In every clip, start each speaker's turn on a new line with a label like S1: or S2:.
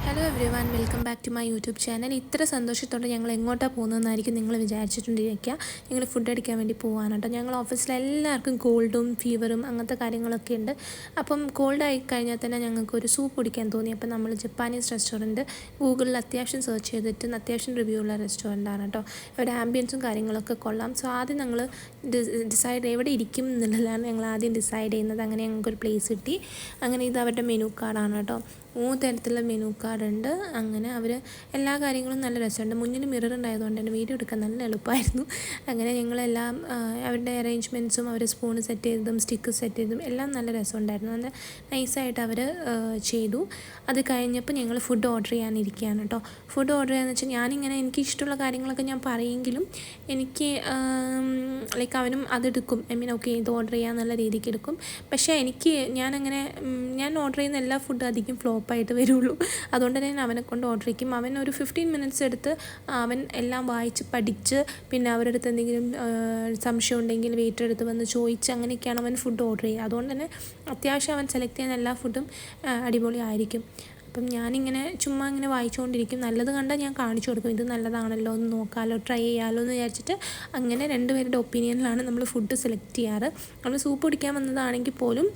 S1: Hello everyone, welcome back to my YouTube channel. ഇത്ര സന്തോഷത്തോടെ ഞങ്ങൾ എങ്ങോട്ടാണ് പോകുന്നതെന്നായിരിക്കും നിങ്ങൾ വിചാരിച്ചിട്ടുണ്ടിരിക്കുക. ഞങ്ങൾ ഫുഡ് അടിക്കാൻ വേണ്ടി പോകാൻ കേട്ടോ. ഞങ്ങൾ ഓഫീസിൽ എല്ലാവർക്കും കോൾഡും ഫീവറും അങ്ങനത്തെ കാര്യങ്ങളൊക്കെ ഉണ്ട്. അപ്പം കോൾഡായി കഴിഞ്ഞാൽ തന്നെ ഞങ്ങൾക്ക് ഒരു സൂപ്പ് കുടിക്കാൻ തോന്നി. അപ്പം നമ്മൾ ജപ്പാനീസ് റെസ്റ്റോറൻറ്റ് ഗൂഗിളിൽ അത്യാവശ്യം സെർച്ച് ചെയ്തിട്ട് അത്യാവശ്യം റിവ്യൂ ഉള്ള റെസ്റ്റോറൻറ്റാണ് കേട്ടോ. അവരുടെ ആംബിയൻസും കാര്യങ്ങളൊക്കെ കൊള്ളാം. സോ ആദ്യം ഞങ്ങൾ ഡിസൈഡ് എവിടെ ഇരിക്കും എന്നുള്ളതാണ് ഞങ്ങൾ ആദ്യം ഡിസൈഡ് ചെയ്യുന്നത്. അങ്ങനെ ഞങ്ങൾക്കൊരു പ്ലേസ് കിട്ടി. അങ്ങനെ ഇത് അവരുടെ മെനു കാർഡാണ് കേട്ടോ. 3 തരത്തിലുള്ള മെനു കാർഡുണ്ട്. അങ്ങനെ അവർ എല്ലാ കാര്യങ്ങളും നല്ല രസമുണ്ട്. മുന്നിൽ മിറർ ഉണ്ടായതുകൊണ്ട് തന്നെ വീഡിയോ എടുക്കാൻ നല്ല എളുപ്പമായിരുന്നു. അങ്ങനെ ഞങ്ങളെല്ലാം അവരുടെ അറേഞ്ച്മെൻറ്റ്സും അവർ സ്പൂൺ സെറ്റ് ചെയ്തതും സ്റ്റിക്ക് സെറ്റ് ചെയ്തതും എല്ലാം നല്ല രസമുണ്ടായിരുന്നു. നല്ല നൈസായിട്ട് അവർ ചെയ്തു. അത് കഴിഞ്ഞപ്പോൾ ഞങ്ങൾ ഫുഡ് ഓർഡർ ചെയ്യാനിരിക്കുകയാണ് കേട്ടോ. ഫുഡ് ഓർഡർ ചെയ്യാന്ന് വെച്ചാൽ ഞാനിങ്ങനെ എനിക്ക് ഇഷ്ടമുള്ള കാര്യങ്ങളൊക്കെ ഞാൻ പറയുമെങ്കിലും എനിക്ക് ലൈക്ക് അവനും അതെടുക്കും. ഓക്കെ ഇത് ഓർഡർ ചെയ്യാന്നുള്ള രീതിക്ക് എടുക്കും. പക്ഷേ ഞാൻ ഓർഡർ ചെയ്യുന്ന എല്ലാ ഫുഡും അധികം ഫ്ലോപ്പായിട്ട് വരുള്ളൂ. അതുകൊണ്ട് തന്നെ ഞാൻ അവനെ കൊണ്ട് ഓർഡർ ചെയ്യും. അവൻ ഒരു 15 മിനിറ്റ്സ് എടുത്ത് അവൻ എല്ലാം വായിച്ച് പഠിച്ച് പിന്നെ അവരുടെ അടുത്ത് എന്തെങ്കിലും സംശയം ഉണ്ടെങ്കിൽ വെയിറ്റർ അടുത്ത് വന്ന് ചോദിച്ച് അങ്ങനെയൊക്കെയാണ് അവൻ ഫുഡ് ഓർഡർ ചെയ്യുക. അതുകൊണ്ട് തന്നെ അത്യാവശ്യം അവൻ സെലക്ട് ചെയ്യുന്ന എല്ലാ ഫുഡും അടിപൊളി ആയിരിക്കും. അപ്പം ഞാനിങ്ങനെ ചുമ്മാ ഇങ്ങനെ വായിച്ചുകൊണ്ടിരിക്കും. നല്ലത് കണ്ടാൽ ഞാൻ കാണിച്ചു കൊടുക്കും, ഇത് നല്ലതാണല്ലോ ഒന്ന് നോക്കാമല്ലോ ട്രൈ ചെയ്യാമല്ലോ എന്ന് വിചാരിച്ചിട്ട് അങ്ങനെ രണ്ടുപേരുടെ ഒപ്പീനിയനിലാണ് നമ്മൾ ഫുഡ് സെലക്ട് ചെയ്യാറ്. നമ്മൾ സൂപ്പ് കുടിക്കാൻ വന്നതാണെങ്കിൽ പോലും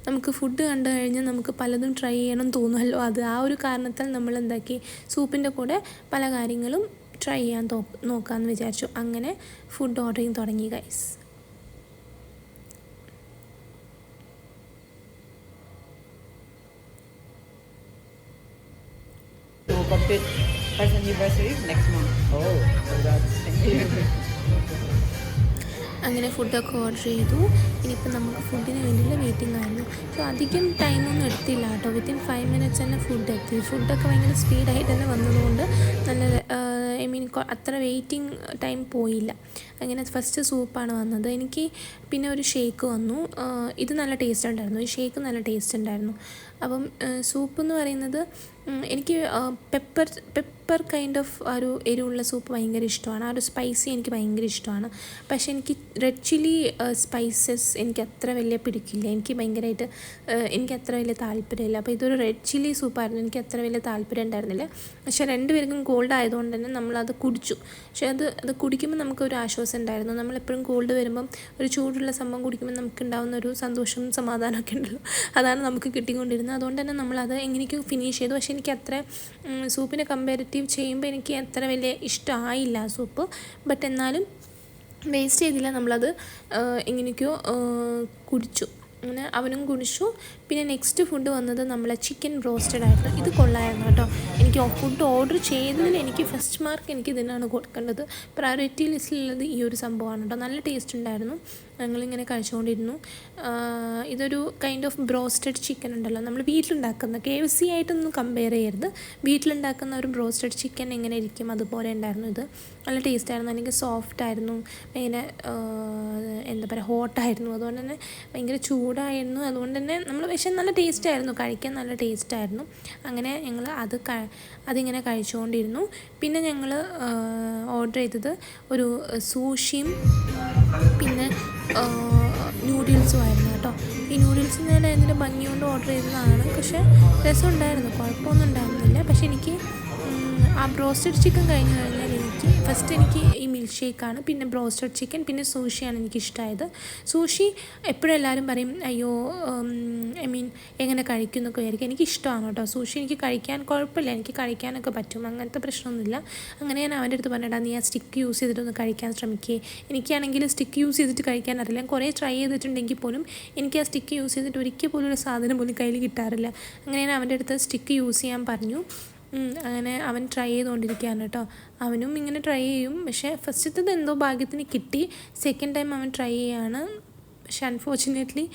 S1: നമുക്ക് ഫുഡ് കണ്ടു കഴിഞ്ഞാൽ നമുക്ക് പലതും ട്രൈ ചെയ്യണം തോന്നുമല്ലോ. ആ ഒരു കാരണത്താൽ നമ്മൾ എന്താക്കി സൂപ്പിൻ്റെ കൂടെ പല കാര്യങ്ങളും ട്രൈ ചെയ്യാൻ നോക്കാമെന്ന് വിചാരിച്ചു. അങ്ങനെ ഫുഡ് ഓർഡറിങ് തുടങ്ങി guys.
S2: Complete first anniversary next month. Oh, congrats. Thank you.
S1: അങ്ങനെ ഫുഡൊക്കെ ഓർഡർ ചെയ്തു. ഇനിയിപ്പോൾ നമുക്ക് ഫുഡിന് വേണ്ടിയുള്ള വെയിറ്റിംഗ് ആയിരുന്നു. സോ അധികം ടൈമൊന്നും എടുത്തില്ല കേട്ടോ. വിത്തിൻ 5 മിനിറ്റ്സ് തന്നെ ഫുഡ് എത്തി. ഫുഡൊക്കെ ഭയങ്കര സ്പീഡായിട്ട് തന്നെ വന്നതുകൊണ്ട് നല്ല അത്ര വെയിറ്റിംഗ് ടൈം പോയില്ല. അങ്ങനെ ഫസ്റ്റ് സൂപ്പാണ് വന്നത്. എനിക്ക് പിന്നെ ഒരു ഷേക്ക് വന്നു. ഇത് നല്ല ടേസ്റ്റ് ഉണ്ടായിരുന്നു. ഈ ഷേക്ക് നല്ല ടേസ്റ്റ് ഉണ്ടായിരുന്നു. അപ്പം സൂപ്പ് എന്ന് പറയുന്നത് എനിക്ക് പെപ്പർ കൈൻഡ് ഓഫ് ആ ഒരു എരിവുള്ള സൂപ്പ് ഭയങ്കര ഇഷ്ടമാണ്. ആ ഒരു സ്പൈസി എനിക്ക് ഭയങ്കര ഇഷ്ടമാണ്. പക്ഷേ എനിക്ക് റെഡ് ചില്ലി സ്പൈസസ് എനിക്ക് അത്ര വലിയ പിടിക്കില്ല. എനിക്ക് അത്ര വലിയ താല്പര്യമില്ല. അപ്പോൾ ഇതൊരു റെഡ് ചില്ലി സൂപ്പായിരുന്നു. എനിക്ക് അത്ര വലിയ താല്പര്യം ഉണ്ടായിരുന്നില്ല. പക്ഷേ രണ്ടുപേർക്കും കോൾഡ് ആയതുകൊണ്ട് തന്നെ നമ്മളത് കുടിച്ചു. പക്ഷേ അത് കുടിക്കുമ്പോൾ നമുക്കൊരു ആശ്വാസം ഉണ്ടായിരുന്നു. നമ്മളെപ്പോഴും കോൾഡ് വരുമ്പം ഒരു ചൂടുള്ള സംഭവം കുടിക്കുമ്പോൾ നമുക്കുണ്ടാകുന്ന ഒരു സന്തോഷവും സമാധാനമൊക്കെ ഉണ്ടല്ലോ, അതാണ് നമുക്ക് കിട്ടിക്കൊണ്ടിരുന്നത്. അതുകൊണ്ട് തന്നെ നമ്മളത് എങ്ങനെയൊക്കെ ഫിനിഷ് ചെയ്തു. പക്ഷേ എനിക്ക് അത്ര സൂപ്പിനെ കമ്പാരിറ്റീവ് ചെയ്യുമ്പോൾ എനിക്ക് അത്ര വലിയ ഇഷ്ടമായില്ല ആ സൂപ്പ്. ബട്ട് എന്നാലും വേസ്റ്റ് ചെയ്തില്ല. നമ്മളത് എങ്ങനെയൊക്കെയോ കുടിച്ചു. അങ്ങനെ അവനും കുടിച്ചു. പിന്നെ നെക്സ്റ്റ് ഫുഡ് വന്നത് നമ്മളെ ചിക്കൻ ബ്രോസ്റ്റഡ് ആയിരുന്നു. ഇത് കൊള്ളായിരുന്നു കേട്ടോ. എനിക്ക് ഫുഡ് ഓർഡർ ചെയ്തതിൽ എനിക്ക് ഫസ്റ്റ് മാർക്ക് എനിക്ക് ഇതിനാണ് കൊടുക്കേണ്ടത്. പ്രയോറിറ്റി ലിസ്റ്റിലുള്ളത് ഈ ഒരു സംഭവമാണ് കേട്ടോ. നല്ല ടേസ്റ്റ് ഉണ്ടായിരുന്നു. ഞങ്ങളിങ്ങനെ കഴിച്ചുകൊണ്ടിരുന്നു. ഇതൊരു കൈൻഡ് ഓഫ് ബ്രോസ്റ്റഡ് ചിക്കൻ ഉണ്ടല്ലോ, നമ്മൾ വീട്ടിലുണ്ടാക്കുന്ന KFC ആയിട്ടൊന്നും കമ്പയർ ചെയ്യരുത്. വീട്ടിലുണ്ടാക്കുന്ന ഒരു ബ്രോസ്റ്റഡ് ചിക്കൻ എങ്ങനെ ഇരിക്കും അതുപോലെ ഉണ്ടായിരുന്നു ഇത്. നല്ല ടേസ്റ്റായിരുന്നു. എനിക്ക് സോഫ്റ്റ് ആയിരുന്നു. ഭയങ്കര ഹോട്ടായിരുന്നു. അതുകൊണ്ട് തന്നെ ഭയങ്കര ചൂടായിരുന്നു. അതുകൊണ്ട് തന്നെ പക്ഷേ നല്ല ടേസ്റ്റായിരുന്നു, കഴിക്കാൻ നല്ല ടേസ്റ്റായിരുന്നു. അങ്ങനെ ഞങ്ങൾ അതിങ്ങനെ കഴിച്ചുകൊണ്ടിരുന്നു. പിന്നെ ഞങ്ങൾ ഓർഡർ ചെയ്തത് ഒരു സൂഷിയും പിന്നെ നൂഡിൽസും ആയിരുന്നു കേട്ടോ. ഈ നൂഡിൽസ് ഞാൻ അതിൻ്റെ ഭംഗി കൊണ്ട് ഓർഡർ ചെയ്തതാണ്. പക്ഷേ രസമുണ്ടായിരുന്നു, കുഴപ്പമൊന്നും ഉണ്ടായിരുന്നില്ല. പക്ഷേ എനിക്ക് ആ ബ്രോസ്റ്റഡ് ചിക്കൻ കഴിഞ്ഞ് കഴിഞ്ഞാൽ എനിക്ക് ഈ മിൽക്ക് ഷേക്കാണ്, പിന്നെ ബ്രോസ്റ്റഡ് ചിക്കൻ, പിന്നെ സൂഷിയാണ് എനിക്കിഷ്ടമായത്. സൂഷി എപ്പോഴും എല്ലാവരും പറയും അയ്യോ എങ്ങനെ കഴിക്കും എന്നൊക്കെ വിചാരിക്കും. എനിക്കിഷ്ടമാണ് കേട്ടോ സൂഷി. എനിക്ക് കഴിക്കാൻ കുഴപ്പമില്ല, എനിക്ക് കഴിക്കാനൊക്കെ പറ്റും, അങ്ങനത്തെ പ്രശ്നമൊന്നുമില്ല. അങ്ങനെ ഞാൻ അവൻ്റെ അടുത്ത് പറഞ്ഞിട്ടാ നീ ആ സ്റ്റിക്ക് യൂസ് ചെയ്തിട്ടൊന്ന് കഴിക്കാൻ ശ്രമിക്കുക. എനിക്കാണെങ്കിൽ സ്റ്റിക്ക് യൂസ് ചെയ്തിട്ട് കഴിക്കാൻ അറിയില്ല. ഞാൻ കുറേ ട്രൈ ചെയ്തിട്ടുണ്ടെങ്കിൽ പോലും എനിക്ക് ആ സ്റ്റിക്ക് യൂസ് ചെയ്തിട്ട് ഒരിക്കൽ പോലും ഒരു സാധനം പോലും കയ്യിൽ കിട്ടാറില്ല. അങ്ങനെ ഞാൻ അവൻ്റെ അടുത്ത് സ്റ്റിക്ക് യൂസ് ചെയ്യാൻ പറഞ്ഞു. അങ്ങനെ അവൻ ട്രൈ ചെയ്തുകൊണ്ടിരിക്കുകയാണ് കേട്ടോ. അവനും ഇങ്ങനെ ട്രൈ ചെയ്യും. പക്ഷേ ഫസ്റ്റത്തേത് എന്തോ ഭാഗ്യത്തിന് കിട്ടി. സെക്കൻഡ് ടൈം അവൻ ട്രൈ ചെയ്യാണ്. പക്ഷെ അൺഫോർച്ചുനേറ്റ്ലി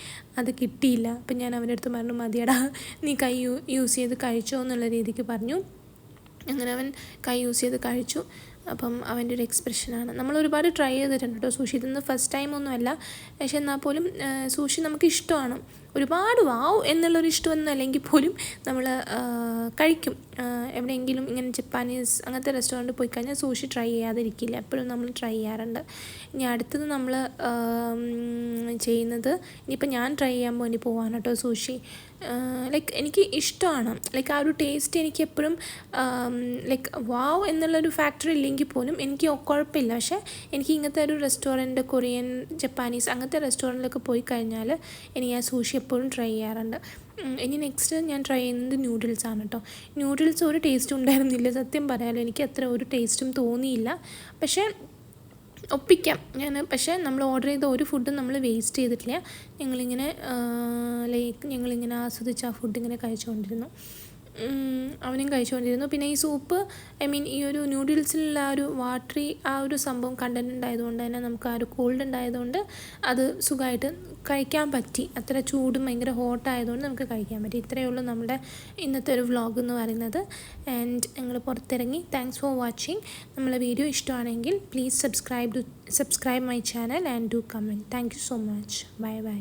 S1: അത് കിട്ടിയില്ല. അപ്പം ഞാൻ അവൻ്റെ അടുത്ത് പറഞ്ഞു മതിയടാ നീ കൈ യൂസ് ചെയ്ത് കഴിച്ചോ എന്നുള്ള രീതിക്ക് പറഞ്ഞു. അങ്ങനെ അവൻ കൈ യൂസ് ചെയ്ത് കഴിച്ചു. അപ്പം അവൻ്റെ ഒരു എക്സ്പ്രഷനാണ്. നമ്മൾ ഒരുപാട് ട്രൈ ചെയ്തിട്ടുണ്ട് കേട്ടോ സൂഷി. ഇതൊന്നും ഫസ്റ്റ് ടൈമൊന്നുമല്ല. പക്ഷെ എന്നാൽ പോലും സൂഷി നമുക്ക് ഇഷ്ടമാണ്. ഒരുപാട് വാവ് എന്നുള്ളൊരു ഇഷ്ടമൊന്നും അല്ലെങ്കിൽ പോലും നമ്മൾ കഴിക്കും. എവിടെയെങ്കിലും ഇങ്ങനെ ജപ്പാനീസ് അങ്ങനത്തെ റെസ്റ്റോറൻറ്റിൽ പോയി കഴിഞ്ഞാൽ സൂഷി ട്രൈ ചെയ്യാതിരിക്കില്ല, എപ്പോഴും നമ്മൾ ട്രൈ ചെയ്യാറുണ്ട്. ഇനി അടുത്തത് നമ്മൾ ചെയ്യുന്നത്, ഇനിയിപ്പോൾ ഞാൻ ട്രൈ ചെയ്യാൻ വേണ്ടി പോവാണ് കേട്ടോ സൂഷി. ലൈക്ക് എനിക്ക് ഇഷ്ടമാണ്, ലൈക്ക് ആ ഒരു ടേസ്റ്റ് എനിക്ക് എപ്പോഴും ലൈക്ക് വാവ് എന്നുള്ളൊരു ഫാക്ടർ ഇല്ലെങ്കിൽ പോലും എനിക്ക് കുഴപ്പമില്ല. പക്ഷേ എനിക്ക് ഇങ്ങനത്തെ ഒരു റെസ്റ്റോറൻറ്റ്, കൊറിയൻ, ജപ്പാനീസ് അങ്ങനത്തെ റെസ്റ്റോറൻറ്റിലൊക്കെ പോയി കഴിഞ്ഞാൽ എനിക്ക് ആ സൂഷി എപ്പോഴും ട്രൈ ചെയ്യാറുണ്ട്. ഇനി നെക്സ്റ്റ് ഞാൻ ട്രൈ ചെയ്യുന്നത് നൂഡിൽസാണ് കേട്ടോ. നൂഡിൽസ് ഒരു ടേസ്റ്റും ഉണ്ടായിരുന്നില്ല, സത്യം പറയാമല്ലോ. എനിക്ക് അത്ര ഒരു ടേസ്റ്റും തോന്നിയില്ല. പക്ഷേ ഒപ്പിക്കാം ഞാൻ. പക്ഷേ നമ്മൾ ഓർഡർ ചെയ്ത ഒരു ഫുഡും നമ്മൾ വേസ്റ്റ് ചെയ്തിട്ടില്ല. ഞങ്ങളിങ്ങനെ ആസ്വദിച്ച് ആ ഫുഡ് ഇങ്ങനെ കഴിച്ചുകൊണ്ടിരുന്നു. അവനും കഴിച്ചുകൊണ്ടിരുന്നു. പിന്നെ ഈ സൂപ്പ്, ഈ ഒരു നൂഡിൽസിലുള്ള ആ ഒരു വാട്ടറി ആ ഒരു സംഭവം കണ്ടൻറ് ഉണ്ടായതുകൊണ്ട് തന്നെ നമുക്ക് ആ ഒരു കോൾഡ് ഉണ്ടായതുകൊണ്ട് അത് സുഖമായിട്ട് കഴിക്കാൻ പറ്റി. അത്ര ചൂടും ഭയങ്കര ഹോട്ടായതുകൊണ്ട് നമുക്ക് കഴിക്കാൻ പറ്റി. ഇത്രയേ ഉള്ളൂ നമ്മുടെ ഇന്നത്തെ ഒരു വ്ളോഗ് എന്ന് പറയുന്നത്. ആൻഡ് ഞങ്ങൾ പുറത്തിറങ്ങി. Thanks for watching. നമ്മളെ വീഡിയോ ഇഷ്ടമാണെങ്കിൽ please subscribe my channel and do comment. Thank you so much. Bye bye.